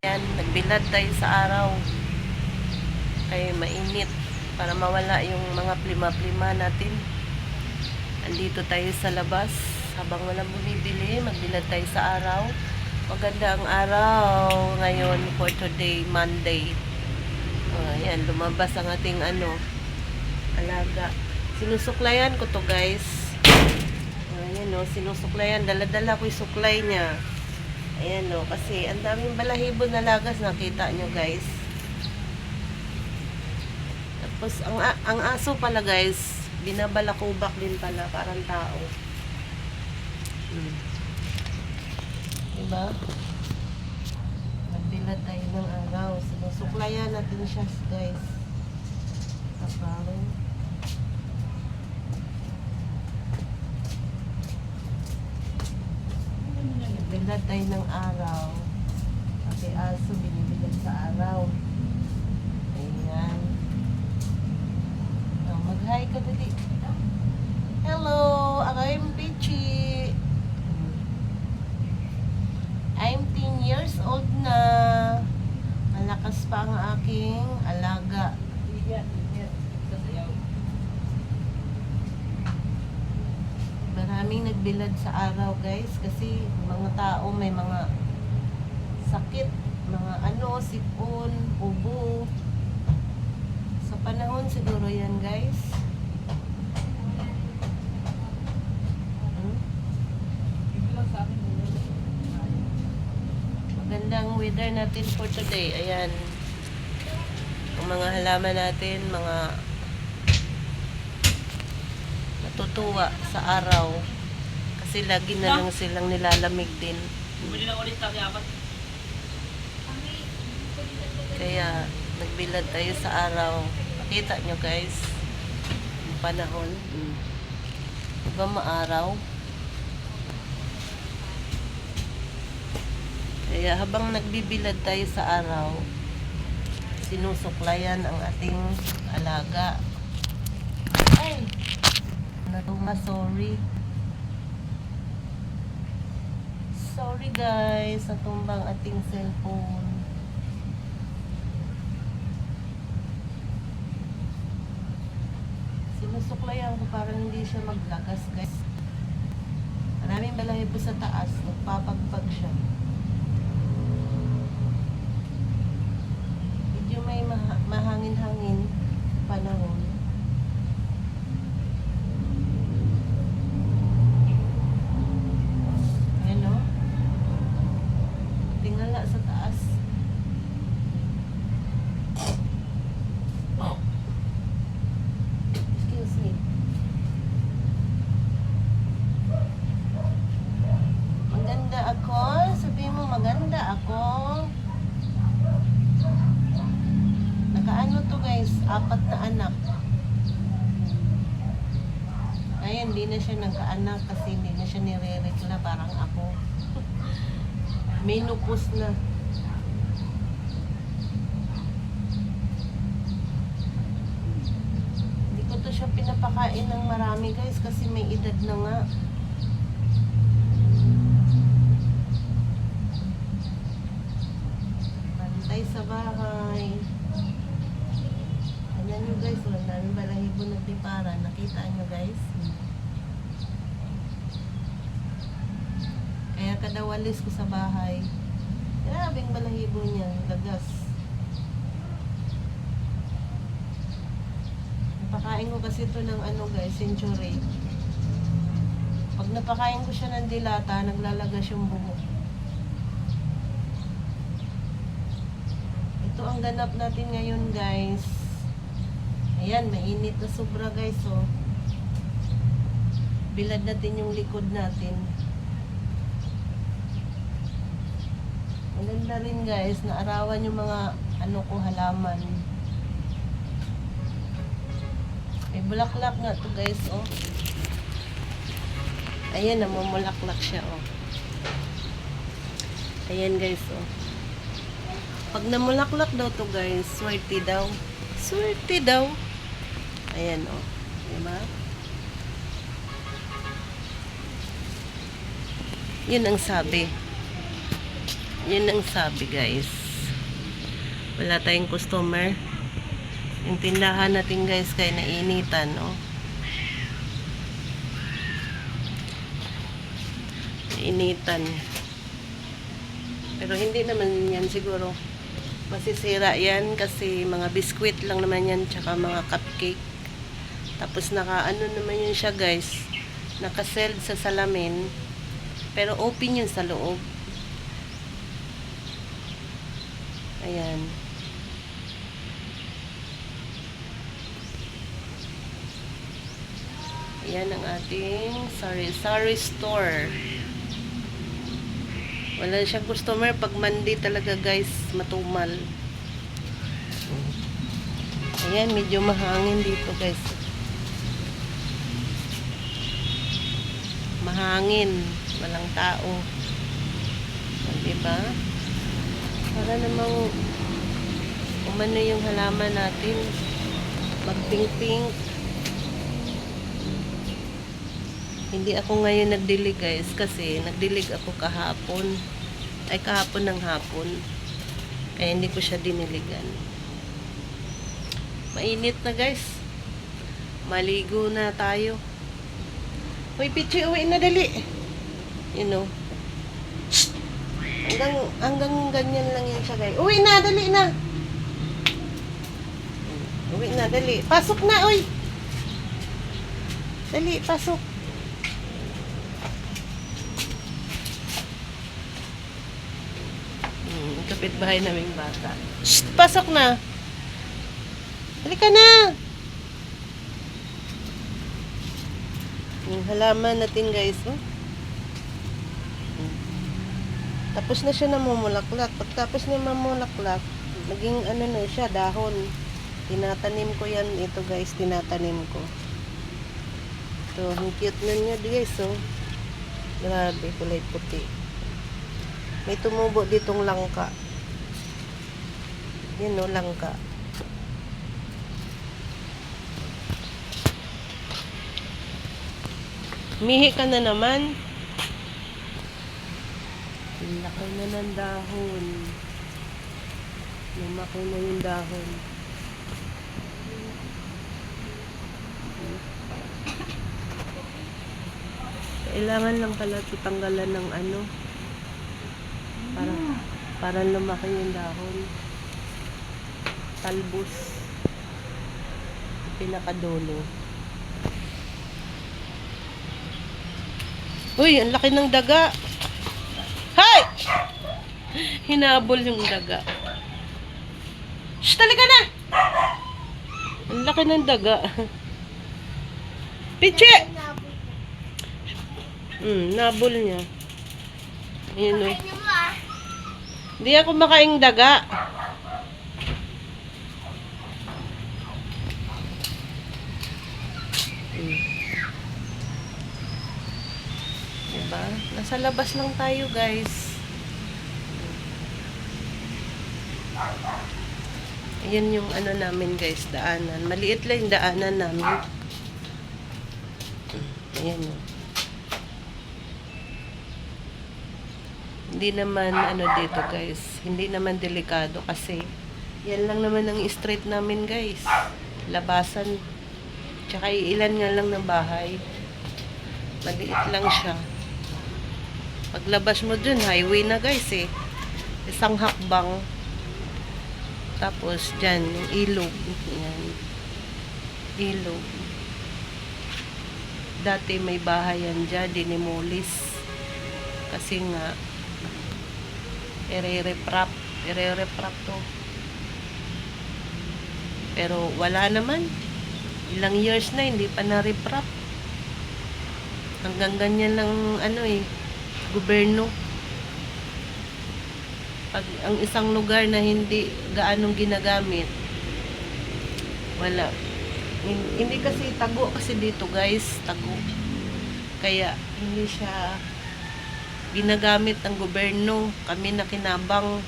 Yan, nagbilad tayo sa araw. Kaya mainit. Para mawala yung mga plima-plima natin. Andito tayo sa labas. Habang walang bumibili, magbilad tayo sa araw. Maganda ang araw ngayon for today, Monday. Ayan, lumabas ang ating alaga. Sinusuklayan ko to, guys. Ayan o, sinusuklayan. Dala-dala ko yung suklay niya. Ayan o, kasi ang daming balahibo na lagas, nakita nyo, guys. Tapos, ang aso pala, guys, binabalakubak din pala, parang tao. Diba? Nagbilad tayo ng araw. Sinusuklayan natin siya, guys. Tapos, bilad tayo ng araw. Kasi aso binibilad sa araw. Ayan. Mag-hi ka dali. Hello! I'm Peachy. I'm 10 years old na. Malakas pa ang aking alaga. Maraming nagbilad sa araw, guys, kasi mga tao may mga sakit, mga sipon, ubo. Sa panahon siguro yan, guys. Magandang weather natin for today. Ayan. Ang mga halaman natin, mga natutuwa sa araw. Kasi lagi na lang silang nilalamig din. Kaya nagbilad tayo sa araw. Makita nyo, guys, yung panahon. Diba maaraw? Kaya habang nagbibilad tayo sa araw, sinusuklayan ang ating alaga. Ay! Natuma, sorry. Sorry, guys, natumbang ating cellphone. Sinusuklayan ko para hindi siya maglagas, guys. Maraming balahibo sa taas, nagpapagpag siya. Medyo may mahangin-hangin panahon. Tingala sa taas. Excuse me. Maganda ako? Sabihin mo maganda ako. Nakaano to, guys? 4 na anak. Ngayon, hindi na siya nagkaanak kasi hindi na siya nire-rekla parang ako. Menopause na. Hindi ko to siya pinapakain ng marami, guys, kasi may edad na nga. Bantay sa bahay. Ayan nyo, guys, wala namin balahibo ng tipara. Nakita nyo, guys. Kaya kada walis ko sa bahay, grabing balahibo niya, lagas. Napakain ko kasi ito ng guys, century. Pag napakain ko siya ng dilata, naglalagas yung buhok. Ito ang ganap natin ngayon, guys. Ayan, mainit na sobra, guys, oh. Bilad natin yung likod natin. Maganda rin, guys, naarawan yung mga halaman. May bulaklak nga to, guys, oh. Ayan, namumulaklak siya, oh. Ayan, guys, oh. Pag namulaklak daw to, guys, swerte daw. Swerte daw. Ayan, oh. Diba? Yun ang sabi. Yun ang sabi, guys. Wala tayong customer. Yung tindahan natin guys kaya nainitan, no? Nainitan. Pero hindi naman yan siguro masisira yan kasi mga biskwit lang naman yan tsaka mga cupcake. Tapos naka-ano naman yun siya guys, naka-seld sa salamin pero open yun sa loob. Ayan. Ayan ang ating sari-sari store. Wala siyang customer pag Monday talaga guys, matumal. Ayan, medyo mahangin dito guys. Mahangin, walang tao. Diba? Para namang umano yung halaman natin. Magping-pink. Hindi ako ngayon nagdilig guys kasi nagdilig ako kahapon. Ay kahapon ng hapon. Kaya hindi ko siya diniligan. Mainit na guys. Maligo na tayo. Hoy Pichi, uwi na dali. You know. Hanggang ganyan lang yan siya guys. Uwi na, dali na. Uwi na, dali. Pasok na, oy. Dali, pasok. Kapitbahay naming bata. Shh! Pasok na! Halika na! Yung halaman natin guys, oh. Tapos na siya namumulaklak. Pagtapos niya mamulaklak, naging ano na siya, dahon. Tinatanim ko yan. Ito guys, tinatanim ko. Ito, ang cute na niya guys, oh. Grabe, kulay puti. May tumubo ditong langka. Yan o, langka. Mihi ka na naman. Laki na ng dahon. Lumaki na yung dahon. Kailangan lang pala tutanggalan ng ano. Para lumaki yung dahon. Talbos. Pinakadulo. Uy, ang laki ng daga. Hay! Hinabol yung daga. Shh, talaga na! Ang laki ng daga. Pichi! Nabol niya. Ayan o. Hindi ako makaing daga. Diba? Nasa labas lang tayo guys. Ayan yung ano namin guys, daanan. Maliit lang yung daanan namin. Ayan o. Hindi naman ano dito guys, hindi naman delikado kasi yan lang naman ang street namin guys, labasan, tsaka ilan nga lang ng bahay, maliit lang siya. Paglabas mo dun, highway na guys eh, isang hakbang, tapos dyan yung ilog. Yan. Ilog, dati may bahay yan dyan, dinimulis kasi nga ire-reprap to. Pero wala naman. Ilang years na hindi pa na-reprap. Hanggang ganyan lang ano eh, gobyerno. Pag ang isang lugar na hindi gaanong ginagamit, wala. Hindi kasi tago kasi dito guys, tago. Kaya hindi siya ginagamit ng gobyerno. Kami na kinabang,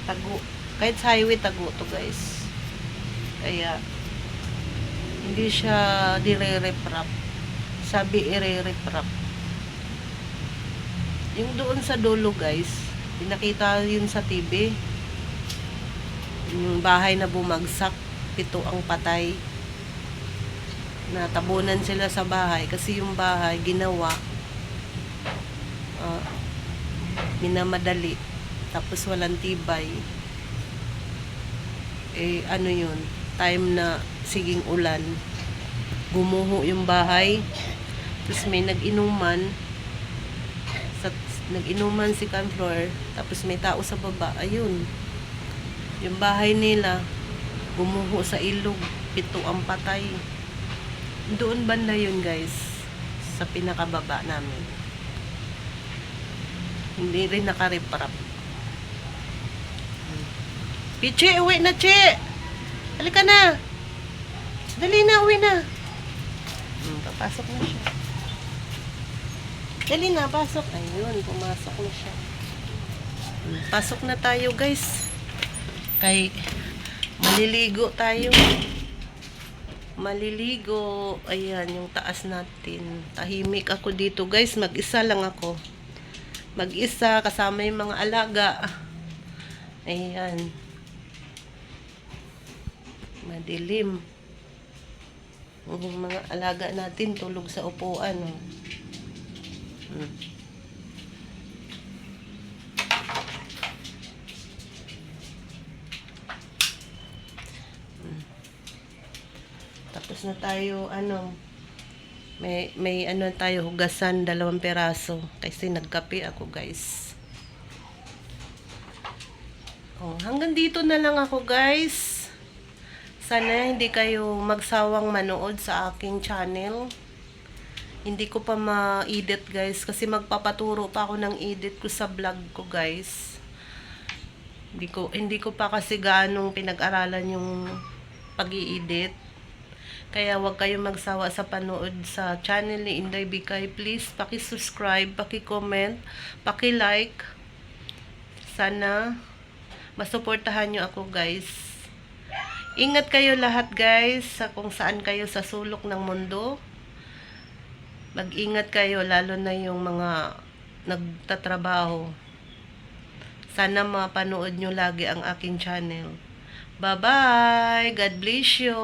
tago. Kahit sa highway, tago to guys. Kaya hindi siya dire-reprap. Sabi ire-reprap. Yung doon sa dulo guys, pinakita yun sa TV. Yung bahay na bumagsak, 7 ang patay. Natabunan sila sa bahay kasi yung bahay ginawa uh, minamadali, tapos walang tibay. Ano yun, time na siging ulan, gumuho yung bahay. Tapos may nag-inuman si Canflor, tapos may tao sa baba. Ayun, yung bahay nila gumuho sa ilog, 7 ang patay. Doon banda yun guys, sa pinakababa namin. Hindi rin nakariprap. Pichi, uwi na, Chi! Halika na! Dali na, uwi na! Papasok na siya. Dali na, pasok. Ayun, pumasok na siya. Pasok na tayo guys. Kay maliligo tayo. Maliligo. Ayan, yung taas natin. Tahimik ako dito guys. Mag-isa lang ako. Mag-isa, kasama yung mga alaga. Ayan. Madilim. Yung mga alaga natin tulog sa upuan. Tapos na tayo, may tayo, hugasan, 2 peraso. Kasi nagkape ako guys. Hanggang dito na lang ako guys. Sana hindi kayo magsawang manood sa aking channel. Hindi ko pa ma-edit guys, kasi magpapaturo pa ako ng edit ko sa vlog ko guys. Hindi ko pa kasi gaanong pinag-aralan yung pag-i-edit. Kaya wag kayong magsawa sa panood sa channel ni Inday Bikay. Please, paki-subscribe, paki-comment, paki-like. Sana masuportahan nyo ako guys. Ingat kayo lahat guys, sa kung saan kayo sa sulok ng mundo. Mag-ingat kayo, lalo na yung mga nagtatrabaho. Sana mapanood nyo lagi ang aking channel. Bye-bye! God bless you!